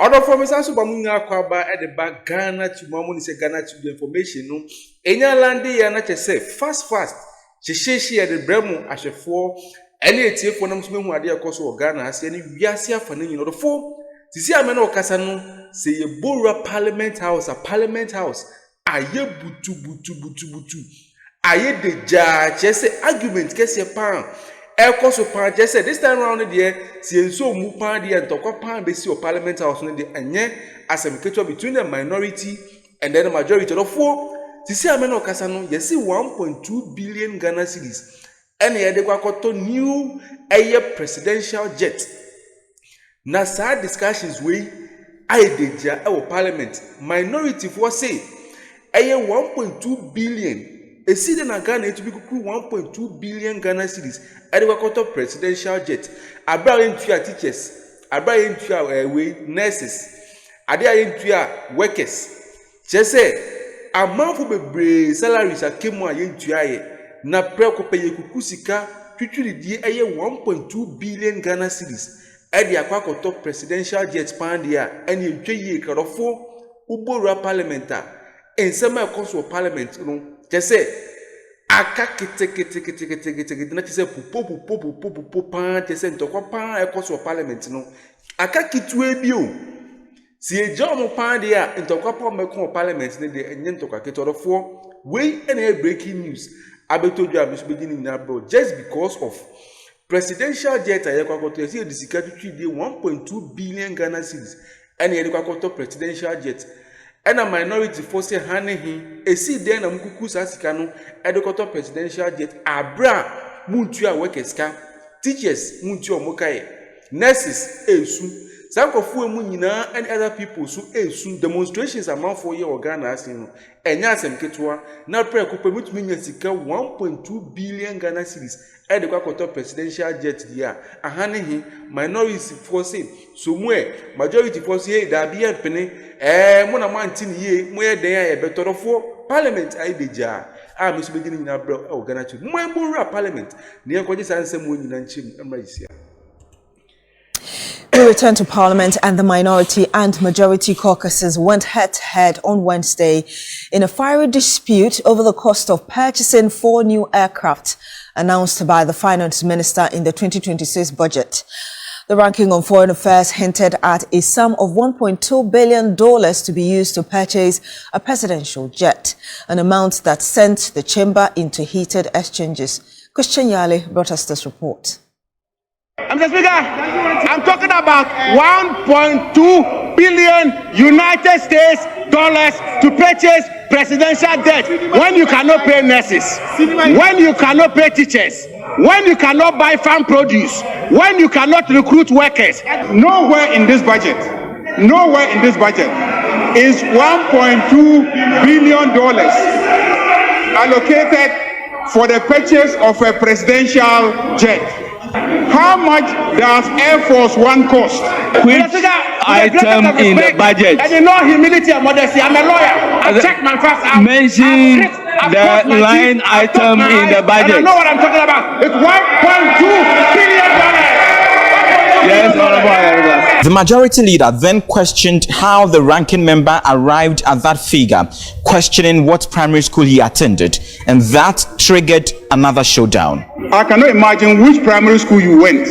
Other from Mr. Subamunga Kwaba at the back Ghana to Mamoni say Ghana to the information. No, Enya Landi and I say fast. She at the Bremo as a 4. Any tea for them to me who are there course of Ghana as any we are here for the 4. To see a man of Casano say a Bora Parliament House, a Parliament House. Aye butu. Aye the judge, just say argument, guess your pan. Air course of pan, just say this time around the see so Mupandi and Tokwa Pan, they see your Parliament House and yet as a catch between the minority and then the majority of 4. To see a man of Casano, you see 1.2 billion Ghana cedis. And here they got new air presidential jet. Now, sad discussions we I did our parliament minority for say air 1.2 billion. A city in Ghana to be 1.2 billion Ghana cedis. And they got presidential jet. I brought into your teachers. I brought into your nurses. I did into your workers. Just say a month of salaries are came more into your. Na preocupa ye kukusika twitwiri die eye 1.2 billion Ghana cedis e de akwa top presidential jet pan dia ene etwe ye kradofo ubora parliamenta ensema ekoso parliament no jese aka kete na tse pupo pan jese ntokwa pan ekoso parliament no aka kitwe bi o si ejomo pan dia ntokwa pan meko parliament ne de enye ntokwa ketodofo we ene breaking news just because of presidential jet ayekwakoto see the security dey 1.2 billion Ghana cedis and ayekwakoto presidential jet and a minority force hanehi esi dey na mukuku sasika no ayekwakoto presidential jet abra muntu a workers ka teachers muntu omokaye nurses esu sankofu emu nyina and other people so esu demonstrations amount for year Ghana asin enya asem ketwa na pre kupe mutumi nya sika 1.2 billion Ghana cedis e de kwakoto presidential jet dia ahanehi minority force so mwe majority force ye da bia pene mo na mantini ye mo ye den ya betorofo parliament ai deja a me so begini nyina bro e Ghanatube mo embura parliament ne enkoje sansem wo nyina nchim emraisia. We return to Parliament, and the minority and majority caucuses went head-to-head on Wednesday in a fiery dispute over the cost of purchasing 4 new aircraft announced by the Finance Minister in the 2026 budget. The ranking on Foreign Affairs hinted at a sum of $1.2 billion to be used to purchase a presidential jet, an amount that sent the chamber into heated exchanges. Christian Yale brought us this report. Mr. Speaker, I'm talking about $1.2 billion United States dollars to purchase presidential debt when you cannot pay nurses, when you cannot pay teachers, when you cannot buy farm produce, when you cannot recruit workers. Nowhere in this budget is $1.2 billion allocated for the purchase of a presidential jet. How much does Air Force One cost? Which item in the budget? I did not humility and modesty. I'm a lawyer. I checked my facts out. Mention the line item in the budget. I know what I'm talking about. It's $1.2 billion. Yes, Honorable. The majority leader then questioned how the ranking member arrived at that figure, questioning what primary school he attended, and that triggered another showdown. I cannot imagine which primary school you went,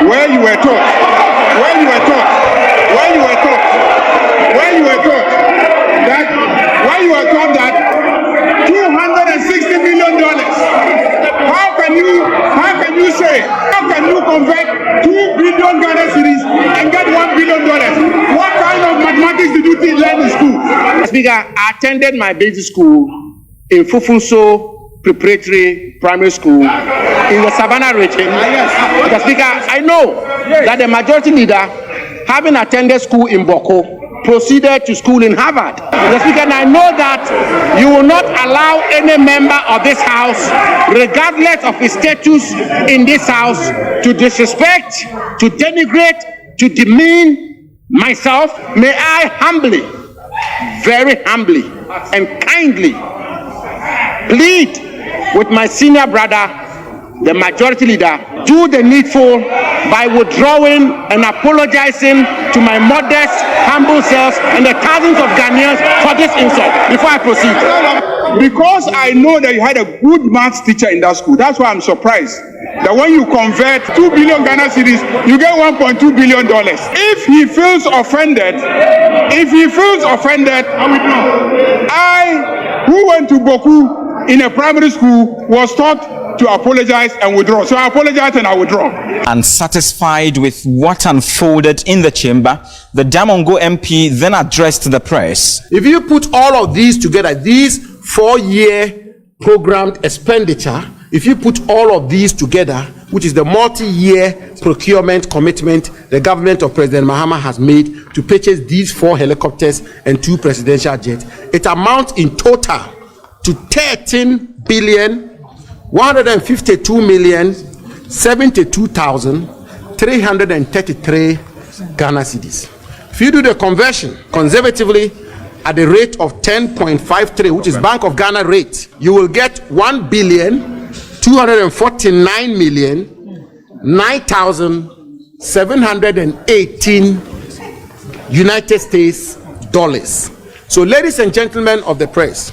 where you were taught that $260 million. How can you convert 2 billion Ghana cedis and get $1 billion? What kind of mathematics did you learn in school? Speaker, I attended my basic school in Fufunso Preparatory Primary School in the Savannah region. Mr. Speaker, I know that the majority leader, having attended school in Boko, proceeded to school in Harvard. Mr. Speaker, and I know that you will not allow any member of this House, regardless of his status in this House, to disrespect, to denigrate, to demean myself. May I humbly, very humbly and kindly plead with my senior brother, the majority leader, do the needful by withdrawing and apologizing to my modest, humble self and the thousands of Ghanaians for this insult before I proceed. Because I know that you had a good maths teacher in that school, that's why I'm surprised that when you convert 2 billion Ghana cedis, you get $1.2 billion. If he feels offended, I, who went to Boku in a primary school, was taught to apologize and withdraw. So I apologize and I withdraw. Unsatisfied with what unfolded in the chamber, the Damongo MP then addressed the press. If you put all of these together, these 4-year programmed expenditure, if you put all of these together, which is the multi-year procurement commitment the government of President Mahama has made to purchase these 4 helicopters and 2 presidential jets, it amounts in total to 13,152,072,333 Ghana cedis. If you do the conversion conservatively at the rate of 10.53, which is Bank of Ghana rate, you will get 1,249,009,718 United States dollars. So, ladies and gentlemen of the press,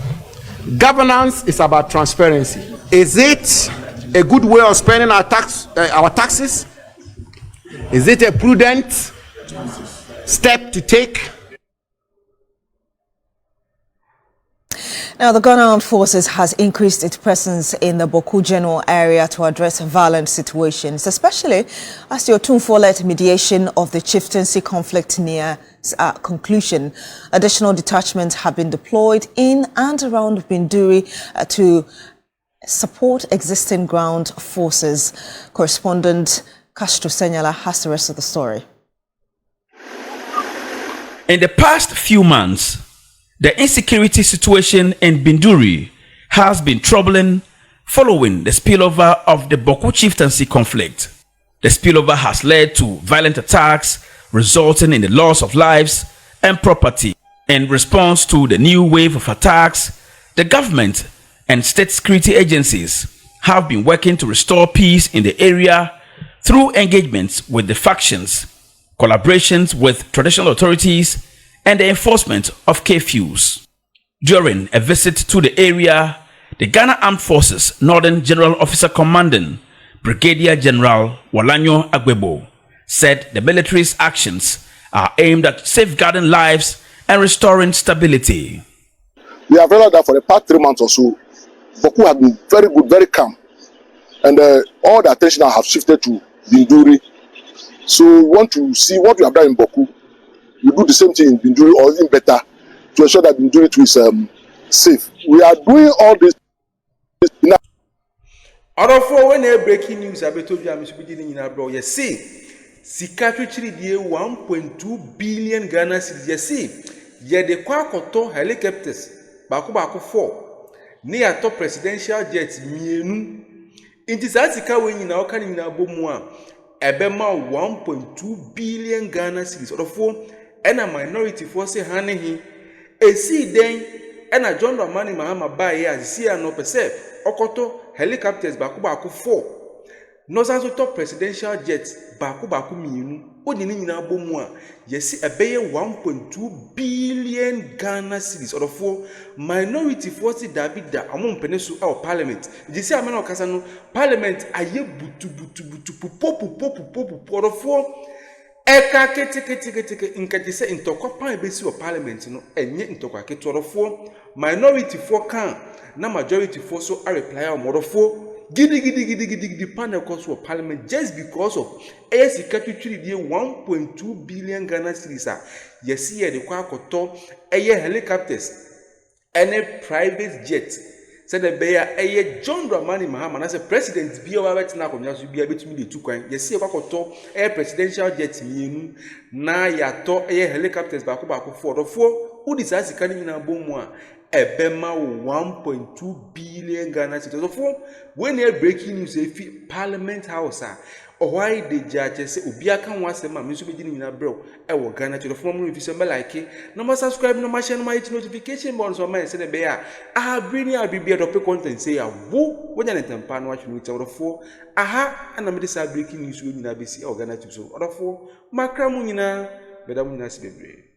governance is about transparency. Is it a good way of spending our taxes? Is it a prudent step to take? Now, the Ghana Armed Forces has increased its presence in the Boku General area to address violent situations, especially as the Otumfuo-led mediation of the chieftaincy conflict near conclusion. Additional detachments have been deployed in and around Binduri to support existing ground forces. Correspondent Castro Senyala has the rest of the story. In the past few months, the insecurity situation in Binduri has been troubling following the spillover of the Boku chieftaincy conflict. The spillover has led to violent attacks, resulting in the loss of lives and property. In response to the new wave of attacks, the government and state security agencies have been working to restore peace in the area through engagements with the factions, collaborations with traditional authorities, and the enforcement of curfews. During a visit to the area, the Ghana Armed Forces Northern General Officer Commanding Brigadier General Walanyo Agbebo said the military's actions are aimed at safeguarding lives and restoring stability. We have realized that for the past 3 months or so, Boku has been very good, very calm, and all the attention has shifted to Binduri. So we want to see what we have done in Boku. We do the same thing in Binduri, or even better, to ensure that Binduri too is safe. We are doing all this now. Orofo when a breaking news abetobi amisubi ni nyina bro. Yes, see, Sikatu chiri 1.2 billion Ghana cedis. Yes, see, ye de kwa koto helicopters baku 4. Ni ato presidential jets mienu. Inti sa sika we nyina oka ni nyina bomu a ebema 1.2 billion Ghana cedis. Orofo ena minority force hanehi esi den ena John Dramani Mahama baye azisi ano pese okoto helicopters baku 4 no sanso top presidential jets baku mienu odi ni nyina bomu a yesi ebeye 1.2 billion Ghana cedis. Orofo minority force Davida amon penesu e parliament jisi amena okasa no parliament aye butu popu orofo eka kete nkatise intokwa pan besi o parliament no enye intokwa ketorofo minority for kan na majority for so a reply o morofo gidi panel cost for parliament just because of secretary 1.2 billion Ghana cedis a yesi ye de kwa akoto eye helicopters any private jet said the bear John Dramani Mahama as a president be over na konya so bia betumi de tukwan yesi kwakoto presidential jet mienu na yato helicopters baku 4 udi sa sika ni na bomu a ebema 1.2 billion Ghana cedis. So when breaking news if Parliament House why the judge say Ubia can once a man, Miss Beginning in a bro, I will Ghana to the form if you like it. No more subscribe, no more share my notification bonds on my say bear. I have been here, be a topic content, say a woo, when an pan watching with out of 4. Aha, and I'm this breaking news in ABC or Ghanatube. So, out of 4, Macramunina, Bedamunas Bebre.